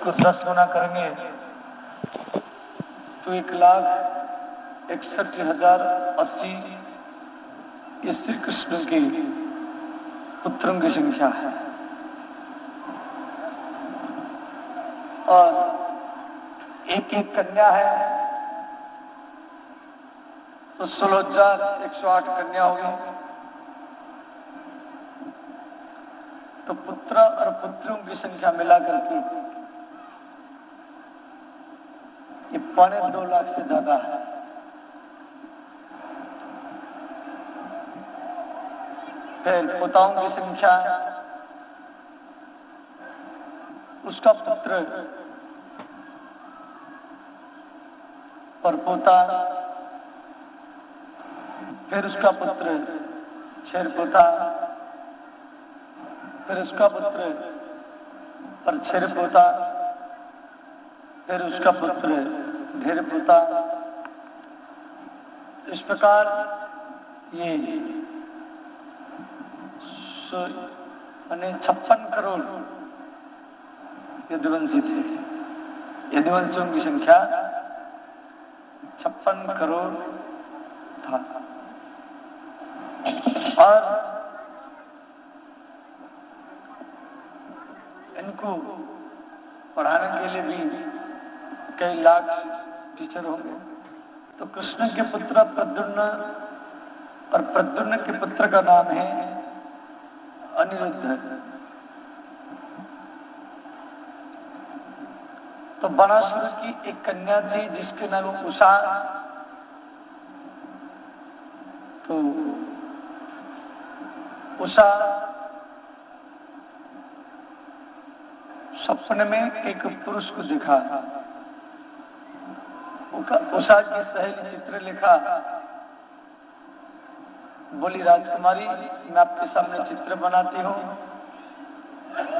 उसको 10 गुना करेंगे तो 1,61,080 ये श्री कृष्ण के पुत्रों की संख्या है। और एक एक कन्या है तो 16,108 कन्या होगी। तो पुत्र और पुत्रियों की संख्या मिलाकर के ये 2.25 लाख से ज्यादा है। फिर पोताओं की संख्या, उसका पुत्र परपोता, फिर उसका पुत्र छेरपोता, फिर उसका पुत्र परछेरपोता, फिर उसका पुत्र ढेरपोता। इस प्रकार ये 56 करोड़ यदुवंशी थे। यदुवंशियों की संख्या 56 करोड़ था। और इनको पढ़ाने के लिए भी कई लाख टीचर होंगे। तो कृष्ण के पुत्र प्रद्युम्न और प्रद्युम्न के पुत्र का नाम है अनिरुद्ध। तो बाणासुर की एक कन्या थी जिसके नाम उषा। तो उषा सपने में एक पुरुष को देखा। उषा की सहेली चित्रलेखा बोली, राजकुमारी मैं आपके सामने चित्र बनाती हूँ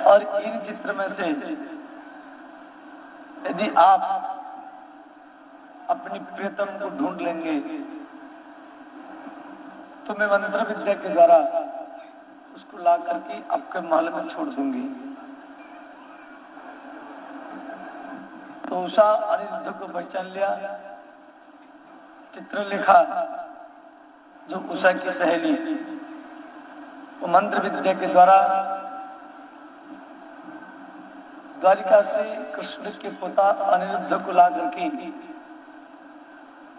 और इन चित्र में से यदि आप अपनी प्रियतम को ढूंढ लेंगे तो मैं मंत्र विद्या के द्वारा उसको ला करके आपके महल में छोड़ दूंगी। तो उषा अनिरुद्ध को पहचान लिया। चित्रलेखा जो उषा की सहेली, वो मंत्र विद्या के द्वारा द्वारिका से कृष्ण के पिता अनिरुद्ध को ला करके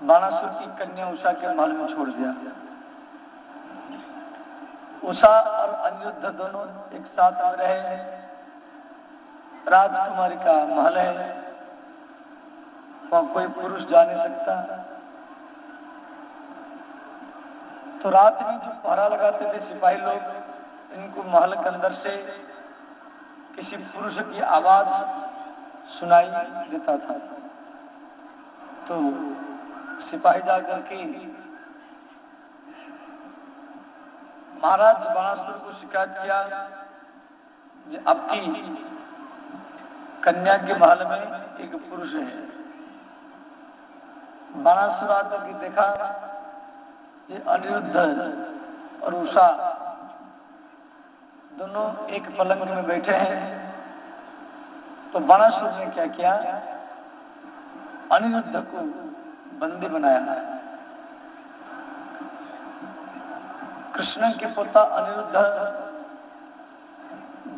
बाणासुर की कन्या उषा के महल में छोड़ दिया। उषा और अनिरुद्ध दोनों एक साथ आ रहे हैं। राजकुमारी का महल है, वहां कोई पुरुष जा नहीं सकता। तो रात में जो पहरा लगाते थे सिपाही लोग, इनको महल के अंदर से किसी पुरुष की आवाज सुनाई देता था। तो सिपाही जाकर के महाराज बाणासुर को शिकायत किया कि आपकी कन्या के महल में एक पुरुष है। बाणासुर आकर के देखा कि अनिरुद्ध और उषा दोनों एक पलंग में बैठे हैं। तो बाणासुर ने क्या किया, अनिरुद्ध को बंदी बनाया। कृष्ण के पोता अनिरुद्ध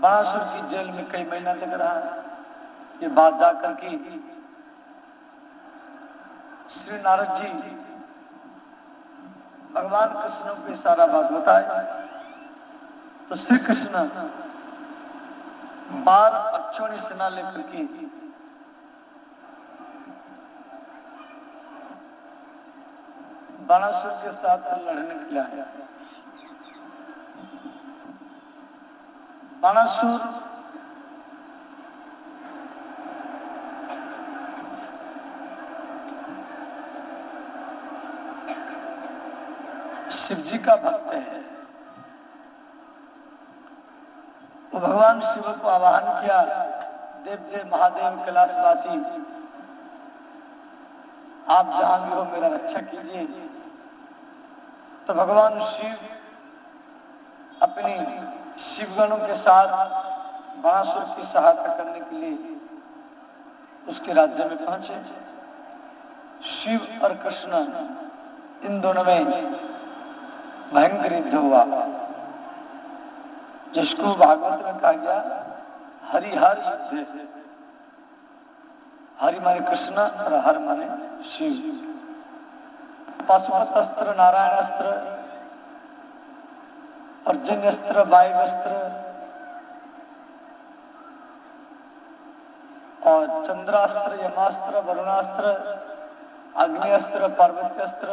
बाणासुर की जेल में कई महीना तक रहा। ये बात जाकर के श्री नारद जी भगवान कृष्ण को सारा बात बताए। तो श्री कृष्ण 12 अक्षौणी सेना लेकर के बाणासुर के साथ लड़ने के लिए आया। बाणासुर शिव जी का भक्त है। वो भगवान शिव को आवाहन किया, देव देव महादेव कैलाशवासी, आप जहां भी हो मेरा रक्षा कीजिए। तो भगवान शिव अपनी शिवगणों के साथ बाणासुर की सहायता करने के लिए उसके राज्य में पहुंचे। शिव और कृष्ण इन दोनों में भयंकर युद्ध हुआ, जिसको भागवत में कहा गया हरिहर युद्ध। हरि माने कृष्ण और हर माने शिव। पाशुपत अस्त्र, नारायण अस्त्र, अर्जुन अस्त्र, वायु अस्त्र और चंद्रास्त्र, यमास्त्र, वरुणास्त्र, अग्नि अस्त्र, पार्वती अस्त्र,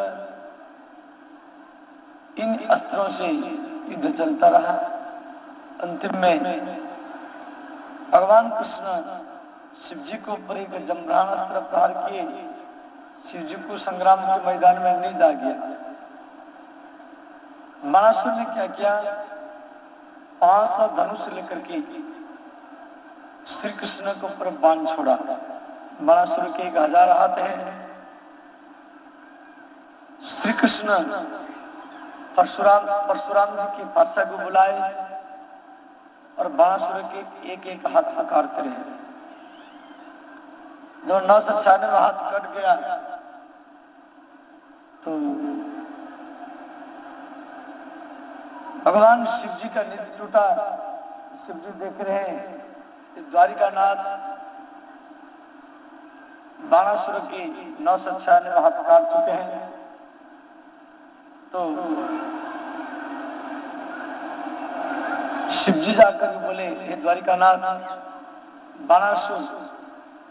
इन अस्त्रों से युद्ध चलता रहा। अंतिम में भगवान कृष्ण शिव जी को ऊपर एक जमरान अस्त्र प्रहार किए, शिव जी को संग्राम के मैदान में नींद आ गया। बाणासुर ने क्या किया, 500 धनुष लेकर के श्री कृष्ण के ऊपर बाण छोड़ा। बाणासुर के 1000 हाथ हैं। श्री कृष्ण परशुराम जी की पार्षद को बुलाए और बाणासुर के एक एक हाथ पकड़ते रहे। जब 996 हाथ कट गया तो भगवान शिव जी का निधि टूटा। शिव जी देख रहे हैं द्वारिकानाथ बाणासुर की 996 हाथ काट चुके हैं। तो शिव जी जाकर बोले, हे द्वारिकानाथ, बाणासुर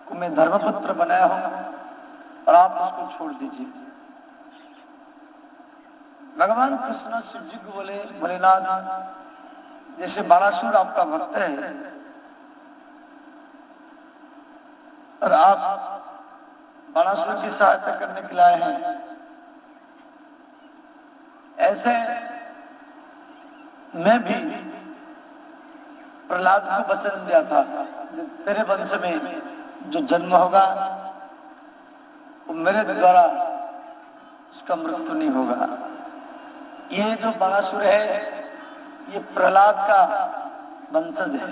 को मैं धर्मपुत्र बनाया हूं और आप उसको छोड़ दीजिए। भगवान कृष्ण शिव जी को बोले, भोलेनाथ, जैसे बाणासुर आपका भक्त है और आप बाणासुर की सहायता करने के लिए आए हैं, ऐसे मैं भी प्रहलाद को वचन दिया था, तेरे वंश में जो जन्म होगा वो मेरे द्वारा उसका मृत्यु नहीं होगा। ये जो बाणासुर है ये प्रहलाद का वंशज है।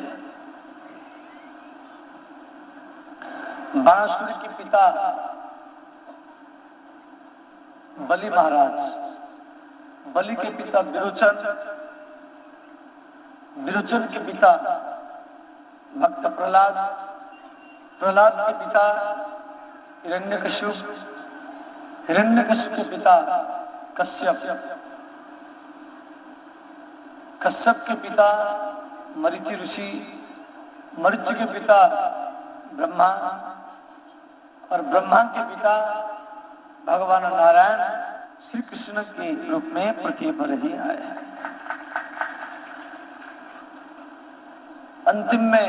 बाणासुर के पिता बलि महाराज, बलि के पिता विरोचन, विरोचन के पिता भक्त प्रहलाद, प्रहलाद के पिता हिरण्यकश्यप, हिरण्यकश्यप के पिता कश्यप, कश्यप के पिता मरीचि ऋषि, मरीचि के पिता ब्रह्मा और ब्रह्मा के पिता भगवान नारायण श्री कृष्ण के रूप में पृथ्वी पर ही आए हैं। अंतिम में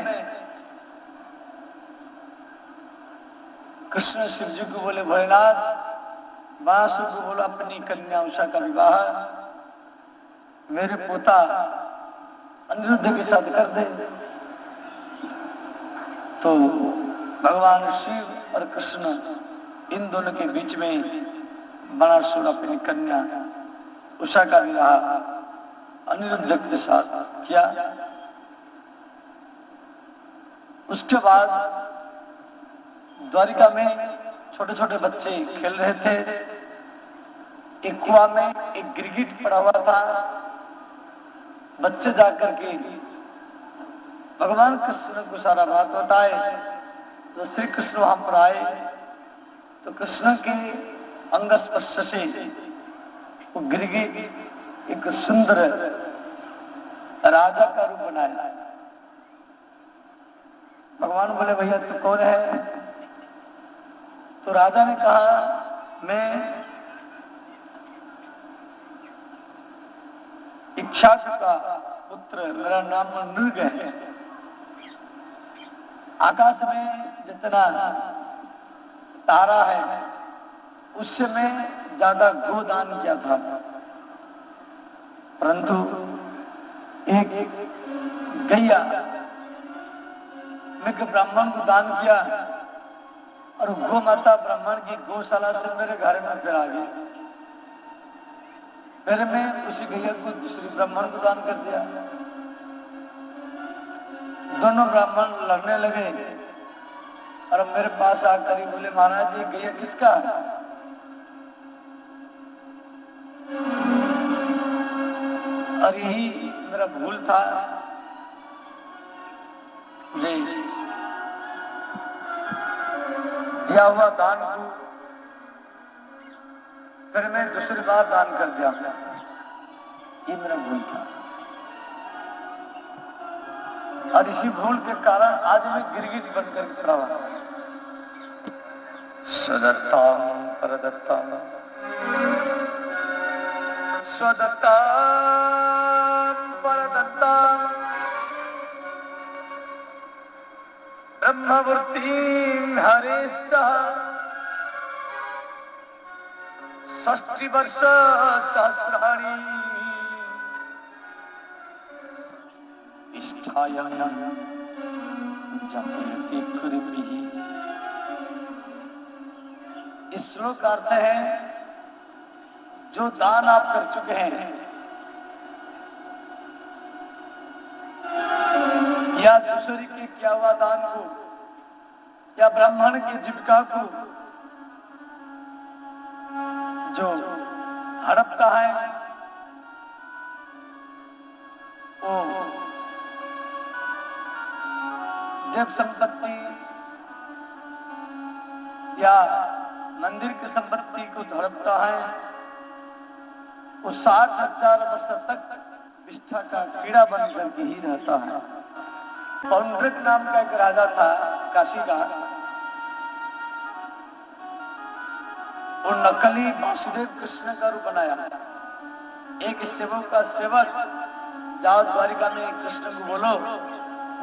कृष्ण शिव जी को बोले, भोलेनाथ, बाणासुर को बोला अपनी कन्या उषा का विवाह मेरे पोता अनिरुद्ध के साथ कर दे। तो भगवान शिव और कृष्ण इन दोनों के बीच में बाणासुर अपनी कन्या उषा का विवाह अनिरुद्ध के साथ किया। उसके बाद द्वारिका में छोटे छोटे बच्चे खेल रहे थे। एक कुआं में एक गिरगिट पड़ा हुआ था। बच्चे जाकर के भगवान कृष्ण को सारा बात बताए तो श्री कृष्ण वहां पर आए तो कृष्ण के अंग स्पर्श से वो गिरगिट एक सुंदर राजा का रूप बनाया। भगवान बोले, भैया तू कौन है? तो राजा ने कहा, मैं इक्षाकु का पुत्र, मेरा नाम नृग है। आकाश में जितना तारा है उससे मैं ज्यादा गोदान किया था, परंतु एक गैया मैं ब्राह्मण को दान किया और गो माता ब्राह्मण की गौशाला से मेरे घर में फिर आ गई। फिर मैं उसी गैया को दूसरी ब्राह्मण को दान कर दिया। दोनों ब्राह्मण लड़ने लगे और मेरे पास आकर ही बोले महाराज ये गैया किसका है? और यही मेरा भूल था जी, दिया हुआ दान को फिर मैं दूसरी बार दान कर दिया, ये मेरा भूल था। और इसी भूल के कारण आज मैं गिरगिट बनकर खड़ा हुआ। स्वदत्तां परदत्तां स्वदत्तां परदत्तां ब्रह्मवृत्तिं हरेश्च षष्टिवर्ष सहस्राणि इष्ठायां जपयति कृभिः। इस श्लोक का अर्थ है जो दान आप कर चुके हैं या दूसरे के किया हुआ दान को या ब्राह्मण की जीविका को जो हड़पता है वो देव संपत्ति या मंदिर की संपत्ति को हड़पता है, वो 60,000 वर्ष तक विष्ठा का कीड़ा बनकर के ही रहता है। पौंड्रिक नाम का एक राजा था काशी का, वो नकली वासुदेव कृष्ण का रूप बनाया। एक सेवक का सेवक जाओ द्वारिका में कृष्ण को बोलो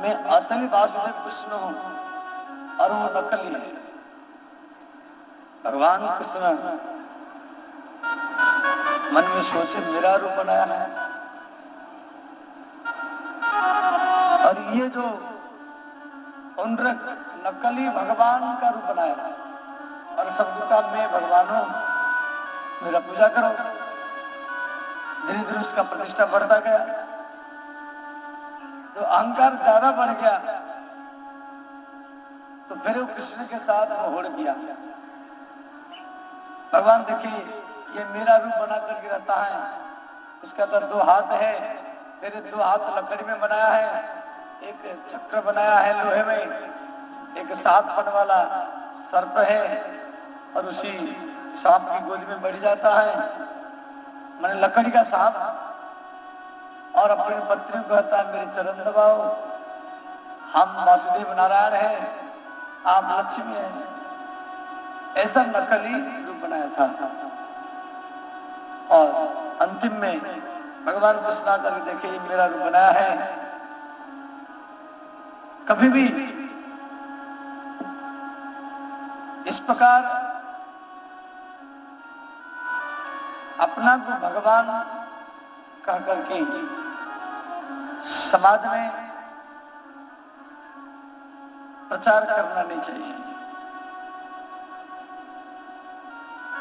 मैं असली वासुदेव कृष्ण हूं, और वो नकली है। भगवान कृष्ण मन में सोचे मेरा रूप बनाया है, और ये जो पौंड्रिक नकली भगवान का रूप बनाया है, और सबको कहा मैं भगवान हूं, मेरा पूजा करो। धीरे धीरे उसका प्रतिष्ठा बढ़ता गया, तो अहंकार ज्यादा बढ़ गया, तो फिर वो कृष्ण के साथ वो होड़ किया। भगवान देखिए ये मेरा रूप बना करके रहता है, उसका तो 2 हाथ है, तेरे 2 हाथ लकड़ी में बनाया है, एक चक्र बनाया है लोहे में, एक 7 फट वाला सर्प है, और उसी सांप की गोली में बढ़ जाता है, मैंने लकड़ी का सांप, और अपनी पत्नी को कहता है मेरे चरण दबाओ, हम वासुदेव नारायण हैं, आप लक्ष्मी हैं। ऐसा नकली रूप बनाया था, और अंतिम में भगवान कृष्ण आकर देखे ये मेरा रूप बनाया है। कभी भी इस प्रकार अपना को भगवान कह करके समाज में प्रचार करना नहीं चाहिए।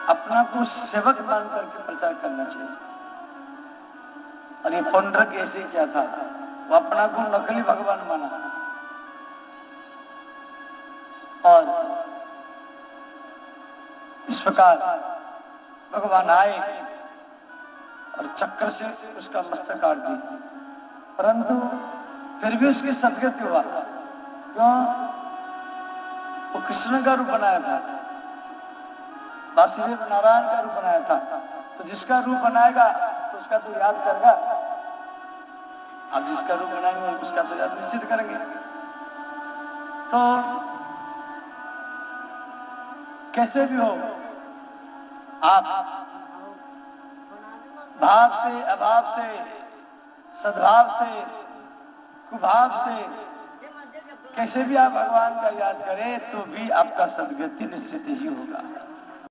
अपना को सेवक मान करके प्रचार करना चाहिए। और ये पौंड्रिक ऐसे क्या था, वो अपना को नकली भगवान माना, और इस प्रकार भगवान आए और चक्र से उसका मस्तक काट दी, परंतु फिर भी उसकी सदगति हुआ। क्यों? वो कृष्ण का रूप बनाया था, वासुदेव नारायण का रूप बनाया था, तो जिसका रूप बनाएगा तो उसका तो याद करेगा। आप जिसका रूप बनाएंगे उसका तो याद निश्चित करेंगे। तो कैसे भी हो, आप भाव से, अभाव से, सद्भाव से, कुभाव से कैसे भी आप भगवान का याद करें तो भी आपका सदगति निश्चित ही होगा।